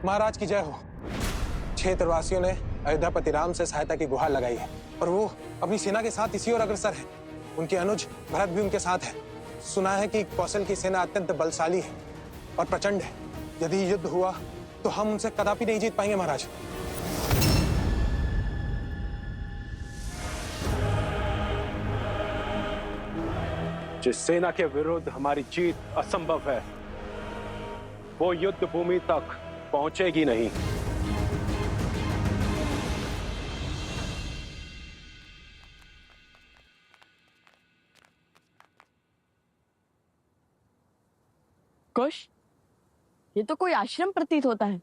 महाराज की जय हो। क्षेत्रवासियों ने अयोध्यापति राम से सहायता की गुहार लगाई है और वो अपनी सेना के साथ इसी ओर अग्रसर है। उनके अनुज भरत भी उनके साथ है। सुना है कि कौशल की सेना अत्यंत बलशाली है और प्रचंड है। यदि युद्ध हुआ तो हम उनसे कदापि नहीं जीत पाएंगे महाराज। जिस सेना के विरुद्ध हमारी जीत असंभव है, वो युद्ध भूमि तक पहुंचेगी नहीं। कुश, ये तो कोई आश्रम प्रतीत होता है।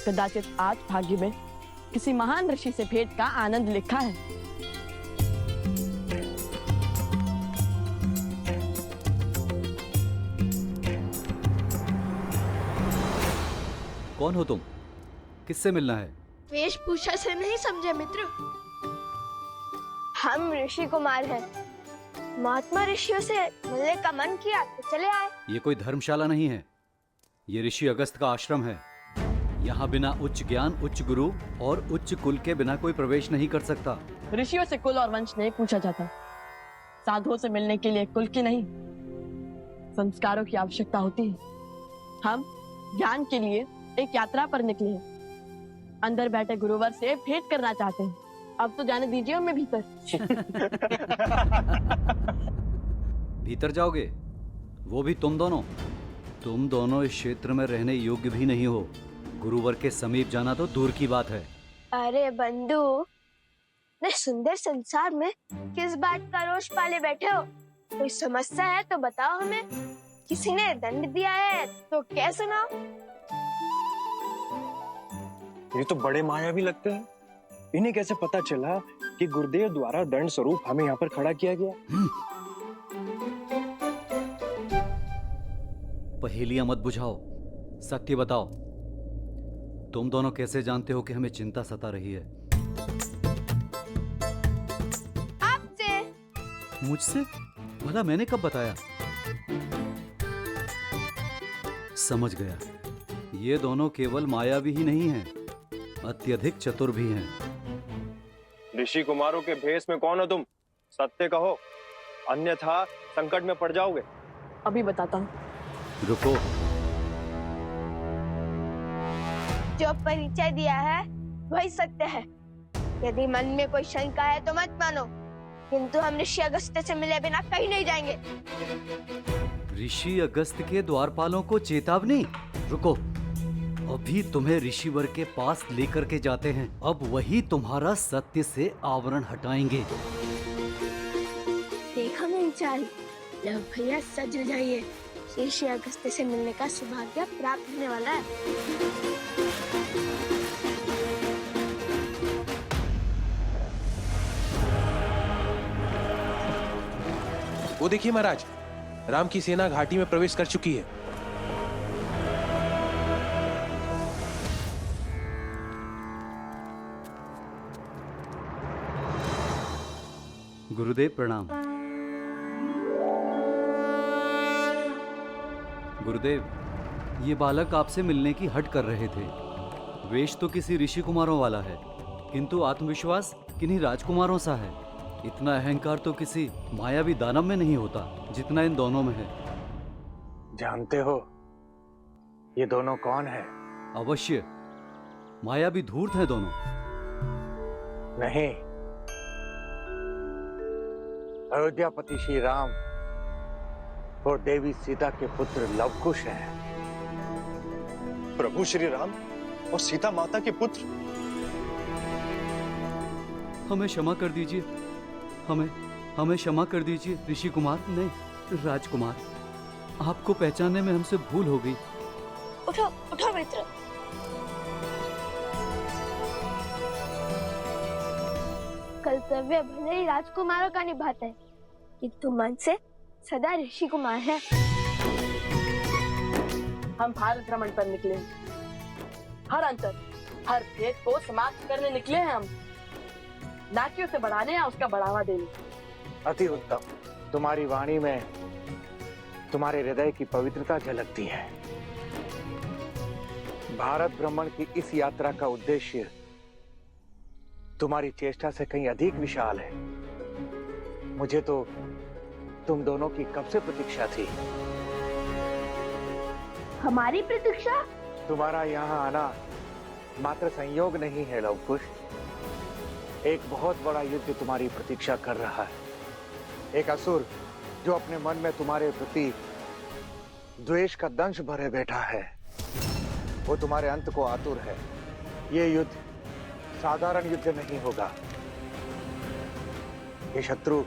कदाचित आज भाग्य में किसी महान ऋषि से भेंट का आनंद लिखा है। कौन हो तुम? किससे मिलना है? वेशभूषा से नहीं समझे मित्र। हम ऋषि कुमार हैं। महात्मा ऋषियों से मिलने का मन किया तो चले आए। ये कोई धर्मशाला नहीं है, ये ऋषि अगस्त का आश्रम है। यहाँ बिना उच्च ज्ञान, उच्च गुरु और उच्च कुल के बिना कोई प्रवेश नहीं कर सकता। ऋषियों से कुल और वंश नहीं पूछा जाता। साधुओं से मिलने के लिए कुल की नहीं, संस्कारों की आवश्यकता होती है। हम ज्ञान के लिए एक यात्रा पर निकले हैं। अंदर बैठे गुरुवर से भेंट करना चाहते हैं। अब तो जाने दीजिए हमें भीतर। भीतर जाओगे? वो भी तुम दोनों? तुम दोनों इस क्षेत्र में रहने योग्य भी नहीं हो। गुरुवर के समीप जाना तो दूर की बात है। अरे बंधु, इतने सुंदर संसार में किस बात का रोष पाले बैठे हो? कोई समस्या है तो बताओ हमें। किसी ने दंड दिया है तो क्या सुनाओ? ये तो बड़े मायावी लगते हैं। इन्हें कैसे पता चला कि गुरुदेव द्वारा दंड स्वरूप हमें यहाँ पर खड़ा किया गया? पहेलियां मत बुझाओ, सत्य बताओ। तुम दोनों कैसे जानते हो कि हमें चिंता सता रही है? आपसे। मुझसे? भला मैंने कब बताया? समझ गया, ये दोनों केवल मायावी ही नहीं हैं, अत्यधिक चतुर भी हैं। ऋषि कुमारों के भेष में कौन हो तुम? सत्य कहो, अन्यथा संकट में पड़ जाओगे। अभी बताता हूँ। रुको। जो परिचय दिया है वही सत्य है। यदि मन में कोई शंका है तो मत मानो, किंतु हम ऋषि अगस्त्य से मिले बिना कहीं नहीं जाएंगे। ऋषि अगस्त के द्वारपालों को चेतावनी? रुको, अभी तुम्हें ऋषिवर के पास लेकर के जाते हैं। अब वही तुम्हारा सत्य से आवरण हटाएंगे। देखा मेरी चाल, लो भैया सज जाइए। ऋषि अगस्त्य से मिलने का सौभाग्य प्राप्त होने वाला है। वो देखिए महाराज, राम की सेना घाटी में प्रवेश कर चुकी है। गुरुदेव प्रणाम। गुरुदेव, ये बालक आपसे मिलने की हट कर रहे थे। वेश तो किसी ऋषि कुमारों वाला है, किंतु आत्मविश्वास किन्हीं राजकुमारों सा है। इतना अहंकार तो किसी मायावी दानव में नहीं होता जितना इन दोनों में है। जानते हो ये दोनों कौन है? अवश्य, मायावी धूर्त हैं दोनों। नहीं, अयोध्यापति श्री राम और देवी सीता के पुत्र लवकुश हैं। प्रभु श्री राम और सीता माता के पुत्र? हमें क्षमा कर दीजिए, हमें क्षमा कर दीजिए ऋषि कुमार, नहीं राजकुमार। आपको पहचानने में हमसे भूल हो गई। उठो उठो मित्र। कर्तव्य भले ही राजकुमारों का निभाते हैं, किंतु मन से सदा ऋषि कुमार है। हम भारत भ्रमण पर निकले हैं। हर अंतर, हर भेद को समाप्त करने निकले हैं हम, ना कि उसे बढ़ाने या उसका बढ़ावा देने। अति उत्तम। तुम्हारी वाणी में तुम्हारे हृदय की पवित्रता झलकती है। भारत भ्रमण की इस यात्रा का उद्देश्य तुम्हारी चेष्टा से कहीं अधिक विशाल है। मुझे तो तुम दोनों की कब से प्रतीक्षा थी। हमारी प्रतीक्षा? तुम्हारा यहाँ आना मात्र संयोग नहीं है लवकुश, एक बहुत बड़ा युद्ध तुम्हारी प्रतीक्षा कर रहा है। एक असुर जो अपने मन में तुम्हारे प्रति द्वेष का दंश भरे बैठा है, वो तुम्हारे अंत को आतुर है। ये युद्ध साधारण युद्ध नहीं होगा। ये शत्रु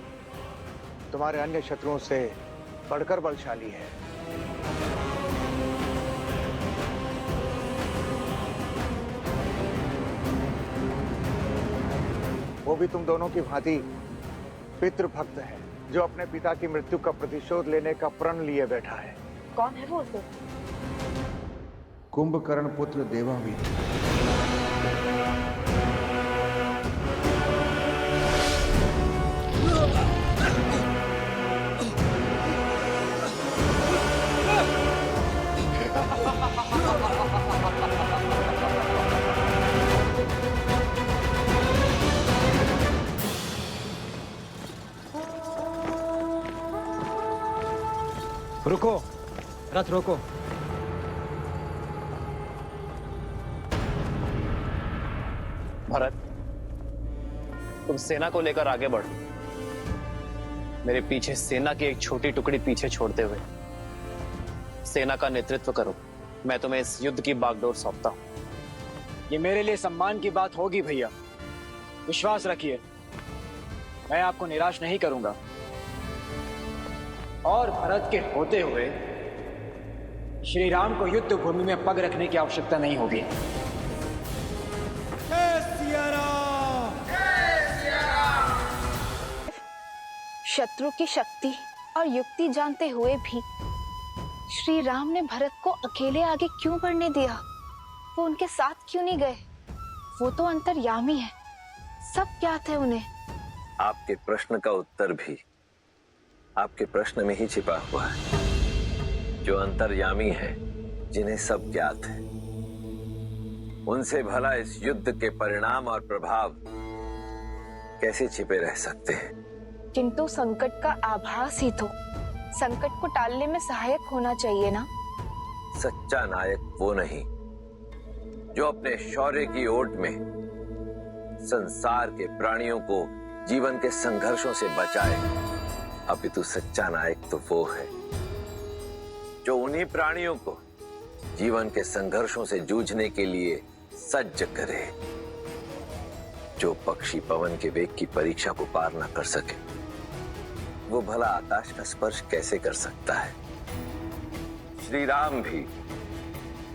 तुम्हारे अन्य शत्रुओं से बढ़कर बलशाली है। वो भी तुम दोनों की भांति पितृभक्त है, जो अपने पिता की मृत्यु का प्रतिशोध लेने का प्रण लिए बैठा है। कौन है वो असुर? कुंभकर्ण पुत्र देवावीर। रुको, रथ रोको। भरत, तुम सेना को लेकर आगे बढ़ो। मेरे पीछे सेना की एक छोटी टुकड़ी पीछे छोड़ते हुए सेना का नेतृत्व करो। मैं तुम्हें इस युद्ध की बागडोर सौंपता हूं। ये मेरे लिए सम्मान की बात होगी भैया, विश्वास रखिए, मैं आपको निराश नहीं करूंगा। और भरत के होते हुए श्री राम को युद्ध भूमि में पग रखने की आवश्यकता नहीं होगी। शत्रु की शक्ति और युक्ति जानते हुए भी श्री राम ने भरत को अकेले आगे क्यों बढ़ने दिया? वो उनके साथ क्यों नहीं गए? वो तो अंतर्यामी है, सब ज्ञात है उन्हें। आपके प्रश्न का उत्तर भी आपके प्रश्न में ही छिपा हुआ है। जो अंतर्यामी है, जिन्हें सब ज्ञात है, उनसे भला इस युद्ध के परिणाम और प्रभाव कैसे छिपे रह सकते हैं? किंतु संकट का आभास ही तो संकट को टालने में सहायक होना चाहिए ना। सच्चा नायक वो नहीं जो अपने शौर्य की ओट में संसार के प्राणियों को जीवन के संघर्षों से बचाए, अपितु सच्चा नायक तो वो है जो उन्हीं प्राणियों को जीवन के संघर्षों से जूझने के लिए सज्ज करे। जो पक्षी पवन के वेग की परीक्षा को पार न कर सके, वो भला आकाश का स्पर्श कैसे कर सकता है? श्री राम भी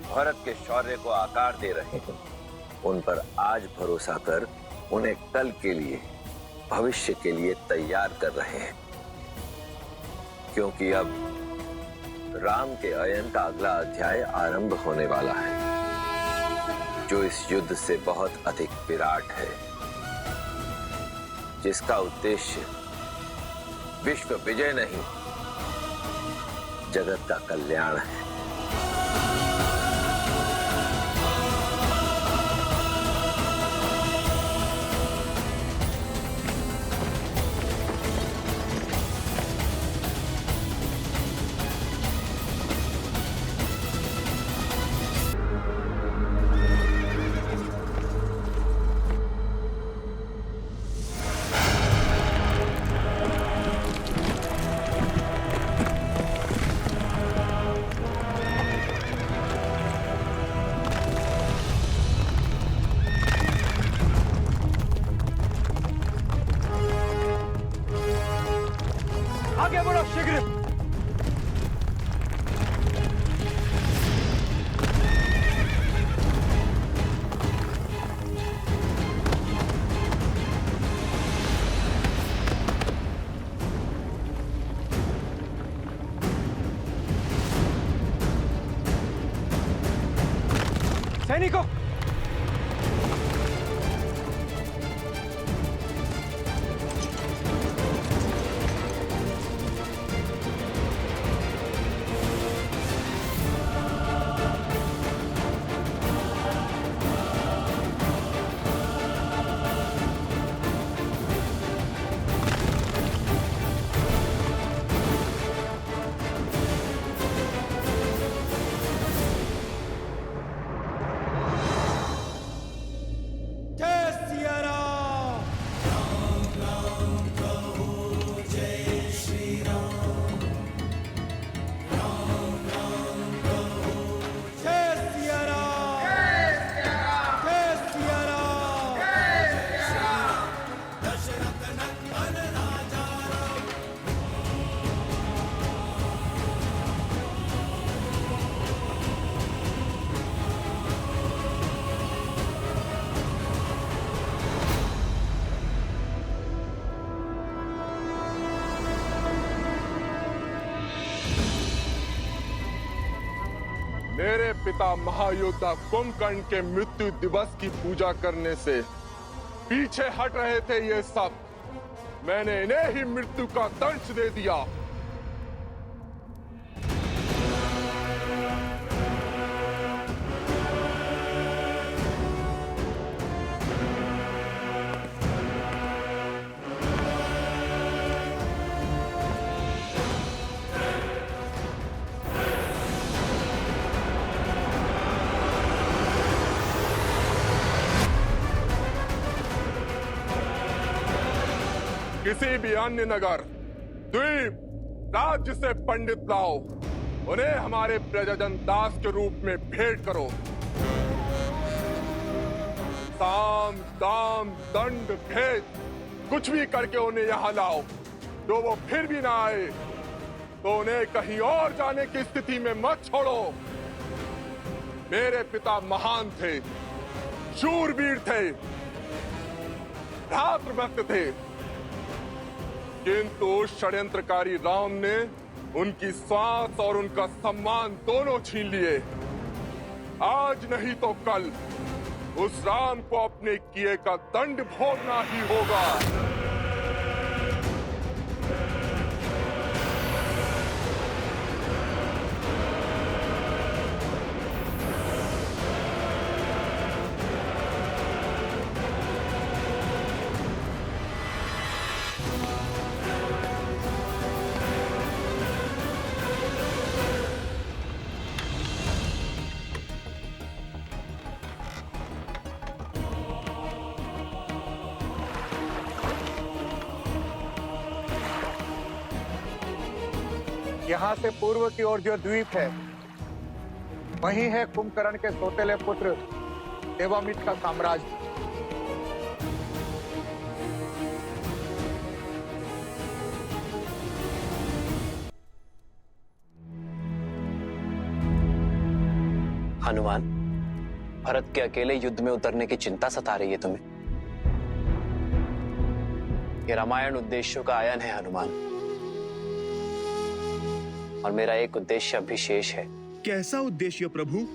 भरत के शौर्य को आकार दे रहे हैं। उन पर आज भरोसा कर उन्हें कल के लिए, भविष्य के लिए तैयार कर रहे हैं, क्योंकि अब राम के अयन का अगला अध्याय आरंभ होने वाला है, जो इस युद्ध से बहुत अधिक विराट है, जिसका उद्देश्य विश्व विजय नहीं, जगत का कल्याण है। आगे बढ़ो शीघ्र। सैनिकों, मेरे पिता महायोद्धा कुंभकर्ण के मृत्यु दिवस की पूजा करने से पीछे हट रहे थे ये सब। मैंने इन्हें ही मृत्यु का दंश दे दिया। किसी भी अन्य नगर, द्वीप, राज्य से पंडित लाओ, उन्हें हमारे प्रजाजन दास के रूप में भेंट करो। साम, दाम, दंड, भेद कुछ भी करके उन्हें यहाँ लाओ। तो वो फिर भी ना आए तो उन्हें कहीं और जाने की स्थिति में मत छोड़ो। मेरे पिता महान थे, शूरवीर थे, भ्रातृभक्त थे, किंतु उस षड्यंत्रकारी राम ने उनकी सांस और उनका सम्मान दोनों छीन लिए। आज नहीं तो कल उस राम को अपने किए का दंड भोगना ही होगा। यहाँ से पूर्व की ओर जो द्वीप है, वही है कुंभकर्ण के सौतेले पुत्र देवामित का साम्राज्य। हनुमान, भरत के अकेले युद्ध में उतरने की चिंता सता रही है तुम्हें। ये रामायण उद्देश्यों का आयन है हनुमान, और मेरा एक उद्देश्य अभी शेष है। कैसा उद्देश्य प्रभु?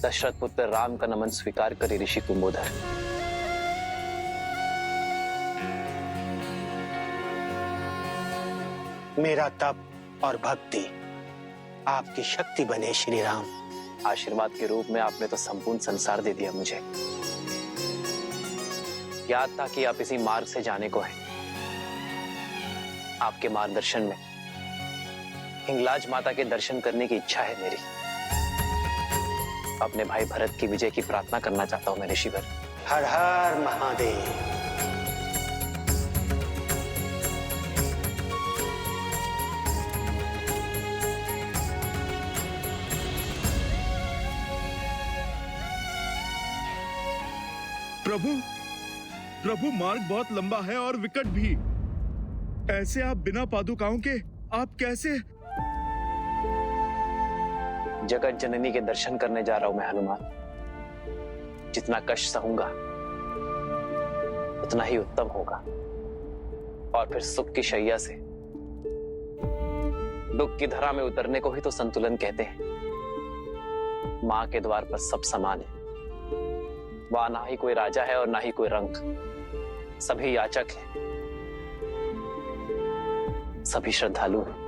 दशरथ पुत्र राम का नमन स्वीकार करे ऋषि कुंभोधर। मेरा तप और भक्ति आपकी शक्ति बने श्री राम। आशीर्वाद के रूप में आपने तो संपूर्ण संसार दे दिया मुझे। याद था कि आप इसी मार्ग से जाने को हैं। आपके मार्गदर्शन में हिंगलाज माता के दर्शन करने की इच्छा है मेरी। अपने भाई भरत की विजय की प्रार्थना करना चाहता हूं मैं ऋषिवर। हर हर महादेव। प्रभु, प्रभु मार्ग बहुत लंबा है और विकट भी। ऐसे आप बिना पादुकाओं के आप कैसे? जगत जननी के दर्शन करने जा रहा हूं मैं हनुमान। जितना कष्ट सहूंगा उतना ही उत्तम होगा, और फिर सुख की शैया से दुख की धरा में उतरने को ही तो संतुलन कहते हैं। मां के द्वार पर सब समान है। वहां ना ही कोई राजा है और ना ही कोई रंक, सभी याचक हैं, सभी श्रद्धालु हैं।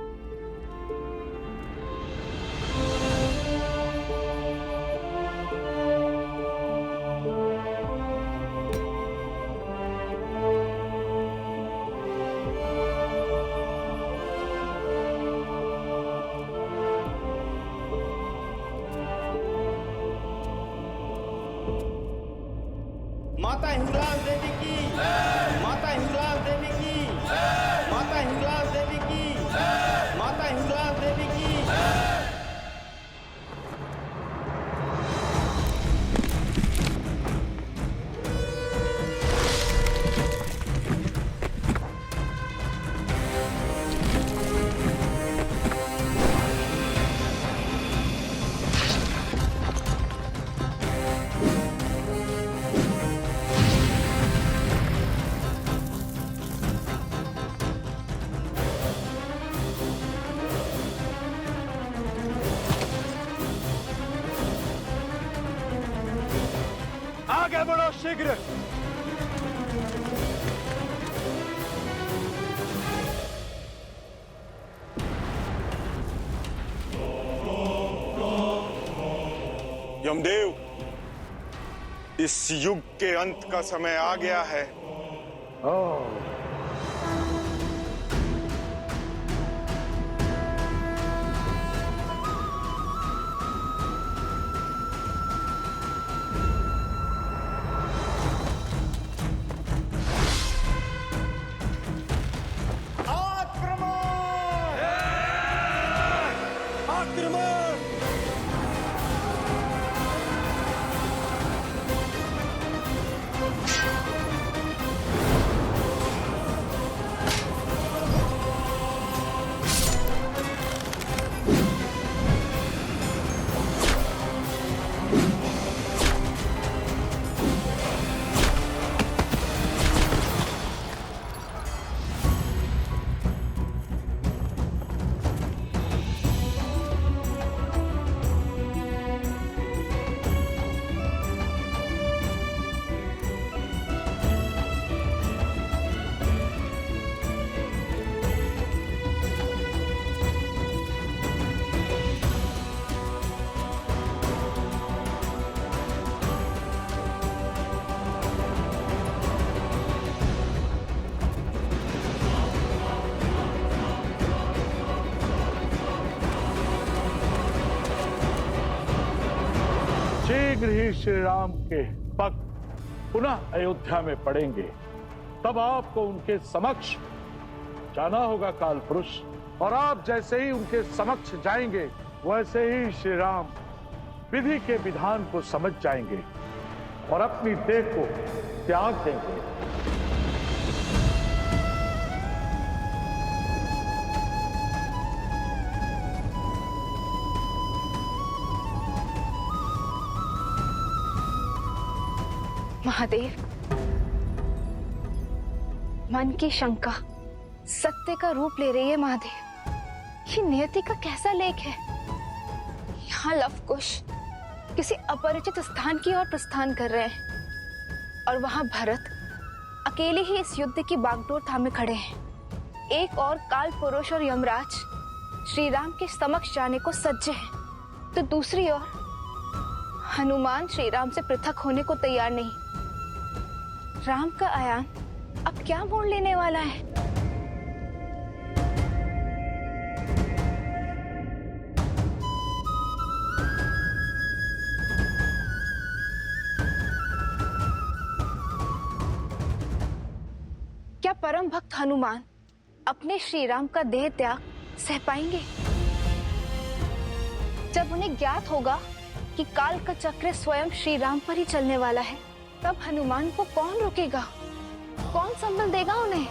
माता हिंगलाज देवी की, माता हिंगलाज देवी की, माता हिंगलाज देवी की, माता हिंगलाज देवी की। आगे बढ़ो शीघ्र। यमदेव, इस युग के अंत का समय आ गया है। शीघ्र ही श्री राम के भक्त पुनः अयोध्या में पड़ेंगे, तब आपको उनके समक्ष जाना होगा काल पुरुष। और आप जैसे ही उनके समक्ष जाएंगे वैसे ही श्री राम विधि के विधान को समझ जाएंगे और अपनी देह को त्याग देंगे। महादेव, मन की शंका सत्य का रूप ले रही है। महादेव, ये नियति का कैसा लेख है। यहाँ लवकुश किसी अपरिचित स्थान की ओर प्रस्थान कर रहे हैं और वहां भरत अकेले ही इस युद्ध की बागडोर थामे खड़े हैं। एक और काल पुरुष और यमराज श्री राम के समक्ष जाने को सज्ज हैं, तो दूसरी ओर हनुमान श्री राम से पृथक होने को तैयार नहीं। राम का आयान अब क्या मोड़ लेने वाला है। क्या परम भक्त हनुमान अपने श्री राम का देह त्याग सह पाएंगे? जब उन्हें ज्ञात होगा कि काल का चक्र स्वयं श्री राम पर ही चलने वाला है, तब हनुमान को कौन रोकेगा, कौन संबल देगा उन्हें?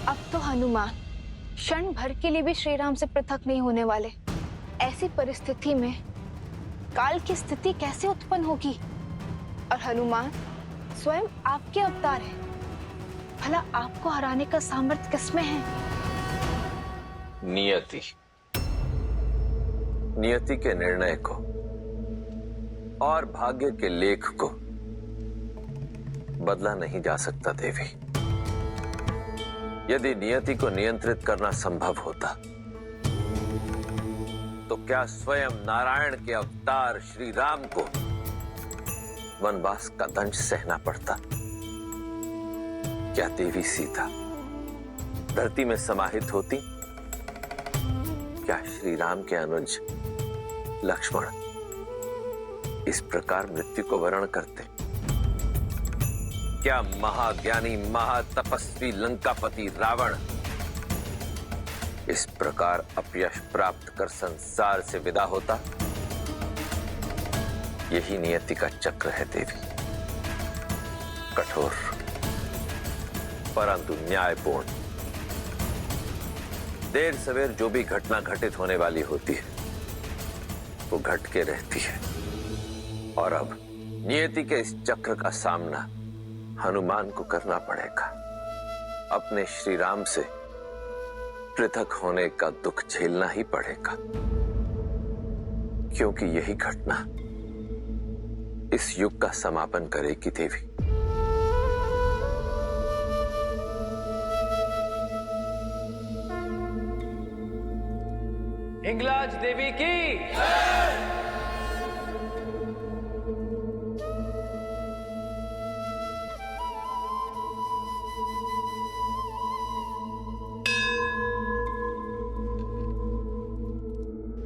अब तो हनुमान क्षण भर के लिए भी श्री राम से पृथक नहीं होने वाले। ऐसी परिस्थिति में काल की स्थिति कैसे उत्पन्न होगी? और हनुमान स्वयं आपके अवतार है, भला आपको हराने का सामर्थ्य किसमें है? नियति के निर्णय को और भाग्य के लेख को बदला नहीं जा सकता देवी। यदि नियति को नियंत्रित करना संभव होता तो क्या स्वयं नारायण के अवतार श्री राम को वनवास का दंश सहना पड़ता? क्या देवी सीता धरती में समाहित होती? क्या श्री राम के अनुज लक्ष्मण इस प्रकार मृत्यु को वरण करते? क्या महाज्ञानी महातपस्वी लंकापति रावण इस प्रकार अपयश प्राप्त कर संसार से विदा होता? यही नियति का चक्र है देवी। कठोर परंतु न्यायपूर्ण। देर सवेर जो भी घटना घटित होने वाली होती है वो घट के रहती है। और अब नियति के इस चक्र का सामना हनुमान को करना पड़ेगा। अपने श्री राम से पृथक होने का दुख झेलना ही पड़ेगा, क्योंकि यही घटना इस युग का समापन करेगी देवी। हिंगलाज देवी की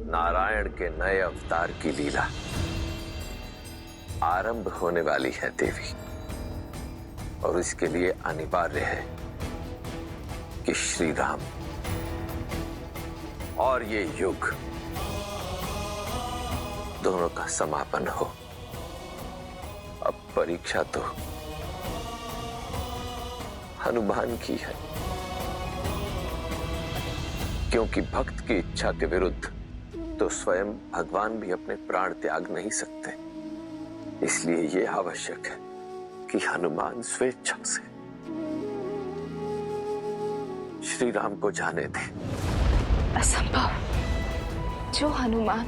नारायण के नए अवतार की लीला आरंभ होने वाली है देवी, और इसके लिए अनिवार्य है कि श्री राम और ये युग दोनों का समापन हो। अब परीक्षा तो हनुमान की है, क्योंकि भक्त की इच्छा के विरुद्ध तो स्वयं भगवान भी अपने प्राण त्याग नहीं सकते। इसलिए यह आवश्यक है कि हनुमान स्वेच्छा से श्री राम को जाने दें। असंभव। जो हनुमान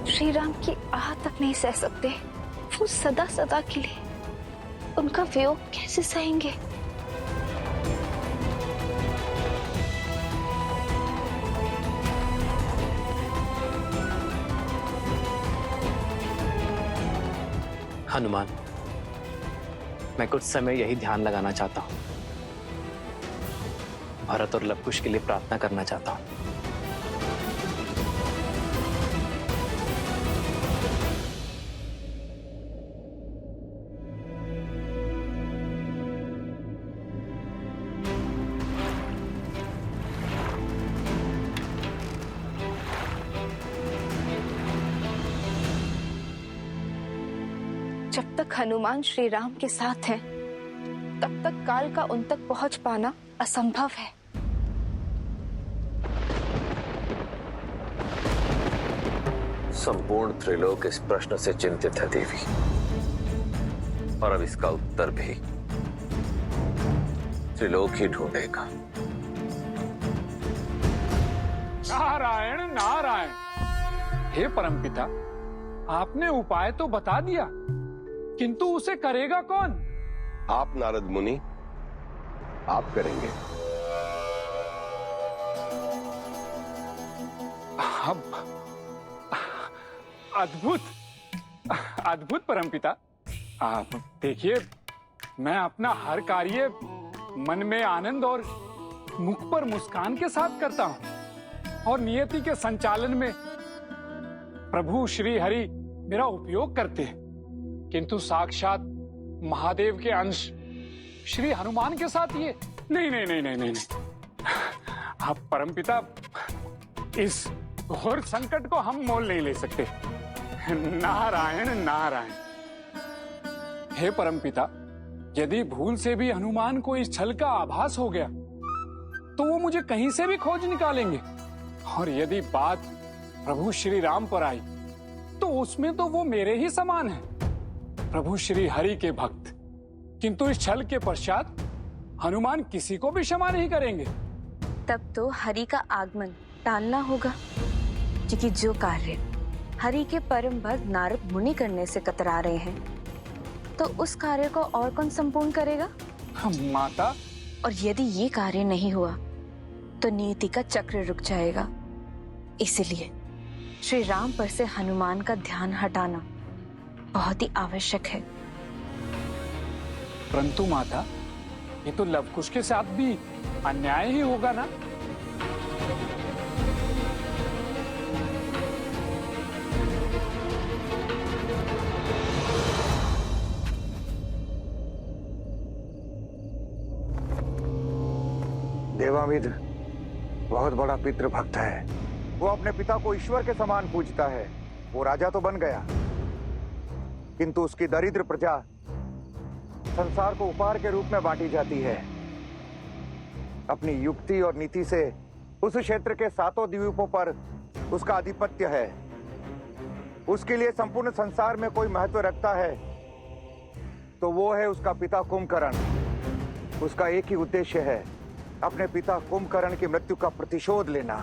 श्री राम की आह तक नहीं सह सकते, वो सदा सदा के लिए उनका वियोग कैसे सहेंगे? हनुमान, मैं कुछ समय यही ध्यान लगाना चाहता हूं, भरत और लवकुश के लिए प्रार्थना करना चाहता हूं। जब तक हनुमान श्री राम के साथ हैं, तब तक काल का उन तक पहुंच पाना असंभव है। संपूर्ण त्रिलोक इस प्रश्न से चिंतित है देवी, और अब इसका उत्तर भी त्रिलोक ही ढूंढेगा। नारायण नारायण। हे परमपिता, आपने उपाय तो बता दिया, किंतु उसे करेगा कौन? आप नारद मुनि, आप करेंगे। अब अद्भुत अद्भुत परमपिता। आप देखिए, मैं अपना हर कार्य मन में आनंद और मुख पर मुस्कान के साथ करता हूं, और नियति के संचालन में प्रभु श्री हरि मेरा उपयोग करते हैं, किंतु साक्षात महादेव के अंश श्री हनुमान के साथ ये नहीं नहीं नहीं नहीं नहीं, नहीं। आप परमपिता, इस घोर संकट को हम मोल नहीं ले सकते। नारायण नारायण। हे परमपिता, यदि भूल से भी हनुमान को इस छल का आभास हो गया, तो वो मुझे कहीं से भी खोज निकालेंगे, और यदि बात प्रभु श्री राम पर आई, तो उसमें तो वो मेरे ही समान है, प्रभु श्री हरि के भक्त। किंतु इस छल के पश्चात हनुमान किसी को भी क्षमा नहीं करेंगे। तब तो हरि का आगमन टालना होगा, क्योंकि जो कार्य हरि के परम भक्त नारद मुनि करने से कतरा रहे हैं, तो उस कार्य को और कौन संपूर्ण करेगा? माता। और यदि ये कार्य नहीं हुआ, तो नीति का चक्र रुक जाएगा। इसलिए श्री राम पर से हनुमान का ध्यान हटाना बहुत ही आवश्यक है। परंतु माता, ये तो लवकुश के साथ भी अन्याय ही होगा ना? देवामित्र बहुत बड़ा पितृ भक्त है। वो अपने पिता को ईश्वर के समान पूजता है। वो राजा तो बन गया, किंतु उसकी दरिद्र प्रजा संसार को उपहार के रूप में बांटी जाती है। अपनी युक्ति और नीति से उस क्षेत्र के 7 द्वीपों पर उसका आधिपत्य है। उसके लिए संपूर्ण संसार में कोई महत्व रखता है तो वो है उसका पिता कुंभकर्ण। उसका एक ही उद्देश्य है, अपने पिता कुंभकर्ण की मृत्यु का प्रतिशोध लेना